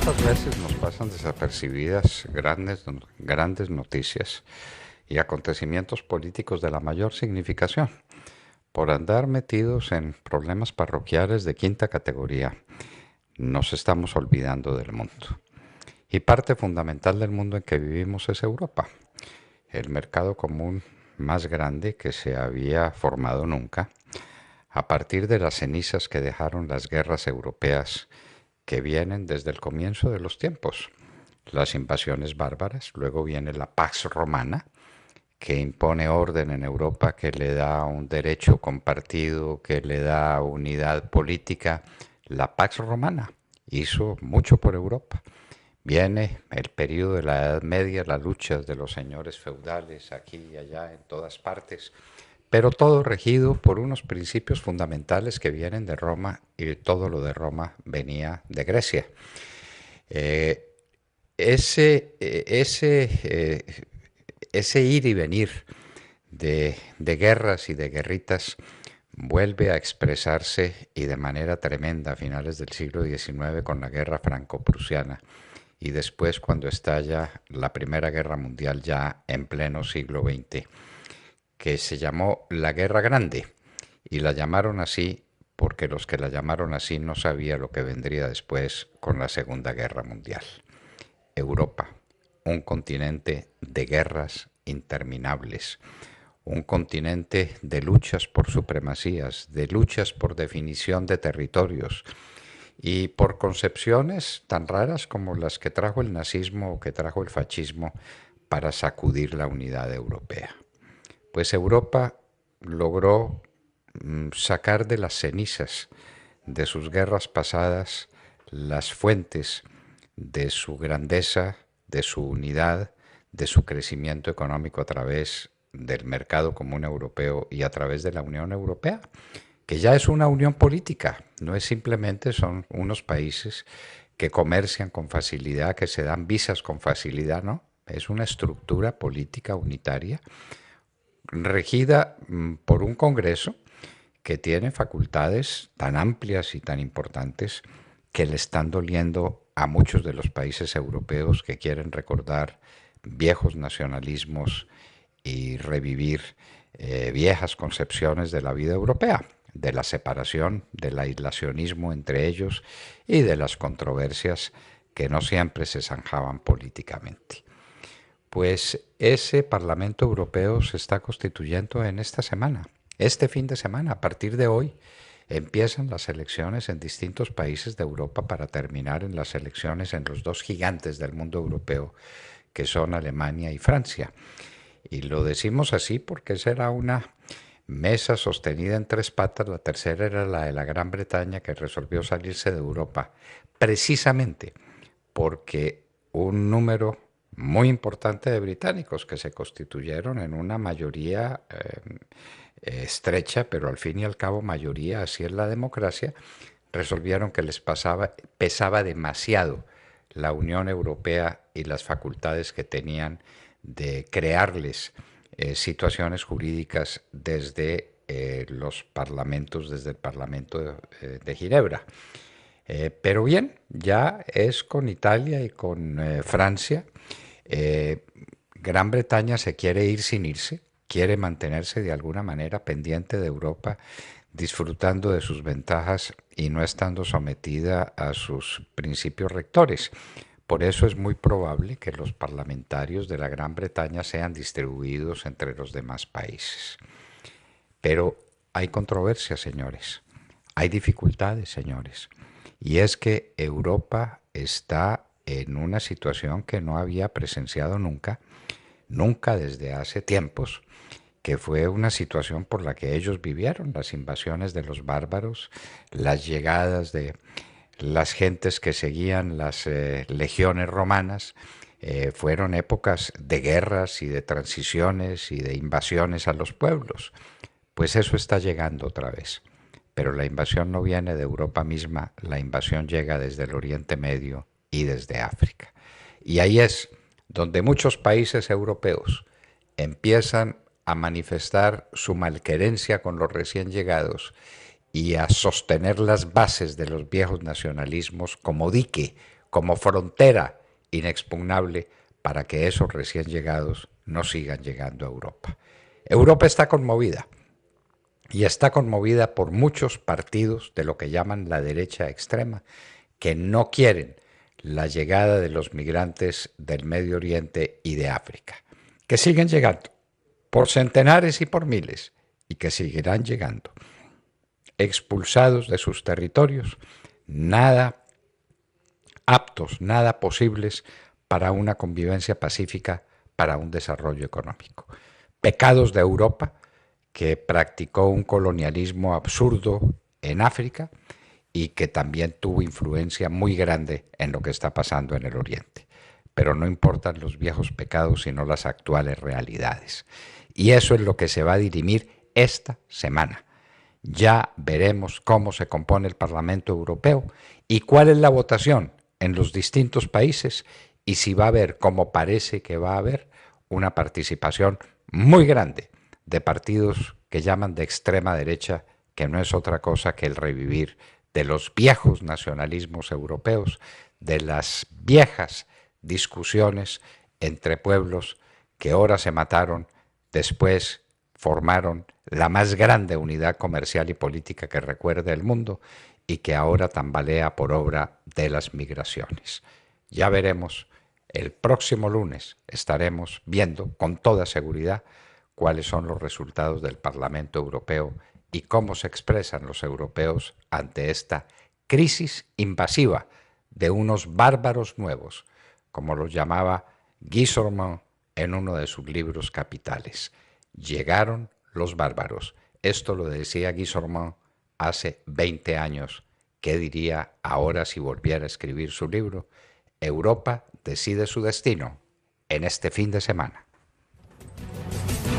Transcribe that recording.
¿Cuántas veces nos pasan desapercibidas grandes noticias y acontecimientos políticos de la mayor significación por andar metidos en problemas parroquiales de quinta categoría? Nos estamos olvidando del mundo. Y parte fundamental del mundo en que vivimos es Europa, el mercado común más grande que se había formado nunca, a partir de las cenizas que dejaron las guerras europeas que vienen desde el comienzo de los tiempos. Las invasiones bárbaras, luego viene la Pax Romana, que impone orden en Europa, que le da un derecho compartido, que le da unidad política. La Pax Romana hizo mucho por Europa. Viene el periodo de la Edad Media, las luchas de los señores feudales aquí y allá, en todas partes, pero todo regido por unos principios fundamentales que vienen de Roma, y todo lo de Roma venía de Grecia. Eh, ese, eh, ese, eh, ese ir y venir de guerras y de guerritas vuelve a expresarse y de manera tremenda a finales del siglo XIX con la guerra franco-prusiana y después cuando estalla la Primera Guerra Mundial ya en pleno siglo XX, que se llamó la Guerra Grande, y la llamaron así porque los que la llamaron así no sabían lo que vendría después con la Segunda Guerra Mundial. Europa, un continente de guerras interminables, un continente de luchas por supremacías, de luchas por definición de territorios y por concepciones tan raras como las que trajo el nazismo o que trajo el fascismo para sacudir la unidad europea. Pues Europa logró sacar de las cenizas de sus guerras pasadas las fuentes de su grandeza, de su unidad, de su crecimiento económico a través del mercado común europeo y a través de la Unión Europea, que ya es una unión política, no es simplemente son unos países que comercian con facilidad, que se dan visas con facilidad, no, es una estructura política unitaria regida por un Congreso que tiene facultades tan amplias y tan importantes que le están doliendo a muchos de los países europeos que quieren recordar viejos nacionalismos y revivir viejas concepciones de la vida europea, de la separación, del aislacionismo entre ellos y de las controversias que no siempre se zanjaban políticamente. Pues ese Parlamento Europeo se está constituyendo en esta semana, este fin de semana. A partir de hoy empiezan las elecciones en distintos países de Europa para terminar en las elecciones en los dos gigantes del mundo europeo, que son Alemania y Francia. Y lo decimos así porque esa era una mesa sostenida en tres patas. La tercera era la de la Gran Bretaña, que resolvió salirse de Europa, precisamente porque un número muy importante de británicos que se constituyeron en una mayoría estrecha, pero al fin y al cabo mayoría, así es la democracia, resolvieron que les pesaba demasiado la Unión Europea y las facultades que tenían de crearles situaciones jurídicas desde los parlamentos, desde el Parlamento de Ginebra. Pero bien, ya es con Italia y con Francia. Gran Bretaña se quiere ir sin irse, quiere mantenerse de alguna manera pendiente de Europa, disfrutando de sus ventajas y no estando sometida a sus principios rectores. Por eso es muy probable que los parlamentarios de la Gran Bretaña sean distribuidos entre los demás países. Pero hay controversias, señores. Hay dificultades, señores. Y es que Europa está en una situación que no había presenciado nunca, nunca desde hace tiempos, que fue una situación por la que ellos vivieron, las invasiones de los bárbaros, las llegadas de las gentes que seguían las legiones romanas, fueron épocas de guerras y de transiciones y de invasiones a los pueblos. Pues eso está llegando otra vez. Pero la invasión no viene de Europa misma, la invasión llega desde el Oriente Medio y desde África. Y ahí es donde muchos países europeos empiezan a manifestar su malquerencia con los recién llegados y a sostener las bases de los viejos nacionalismos como dique, como frontera inexpugnable para que esos recién llegados no sigan llegando a Europa. Europa está conmovida y está conmovida por muchos partidos de lo que llaman la derecha extrema que no quieren la llegada de los migrantes del Medio Oriente y de África, que siguen llegando por centenares y por miles y que seguirán llegando, expulsados de sus territorios, nada aptos, nada posibles para una convivencia pacífica, para un desarrollo económico. Pecados de Europa, que practicó un colonialismo absurdo en África y que también tuvo influencia muy grande en lo que está pasando en el Oriente. Pero no importan los viejos pecados, sino las actuales realidades. Y eso es lo que se va a dirimir esta semana. Ya veremos cómo se compone el Parlamento Europeo y cuál es la votación en los distintos países y si va a haber, como parece que va a haber, una participación muy grande de partidos que llaman de extrema derecha, que no es otra cosa que el revivir de los viejos nacionalismos europeos, de las viejas discusiones entre pueblos que ahora se mataron, después formaron la más grande unidad comercial y política que recuerda el mundo y que ahora tambalea por obra de las migraciones. Ya veremos, el próximo lunes estaremos viendo con toda seguridad cuáles son los resultados del Parlamento Europeo y cómo se expresan los europeos ante esta crisis invasiva de unos bárbaros nuevos, como los llamaba Guy Sorman en uno de sus libros capitales. Llegaron los bárbaros. Esto lo decía Guy Sorman hace 20 años. ¿Qué diría ahora si volviera a escribir su libro? Europa decide su destino en este fin de semana.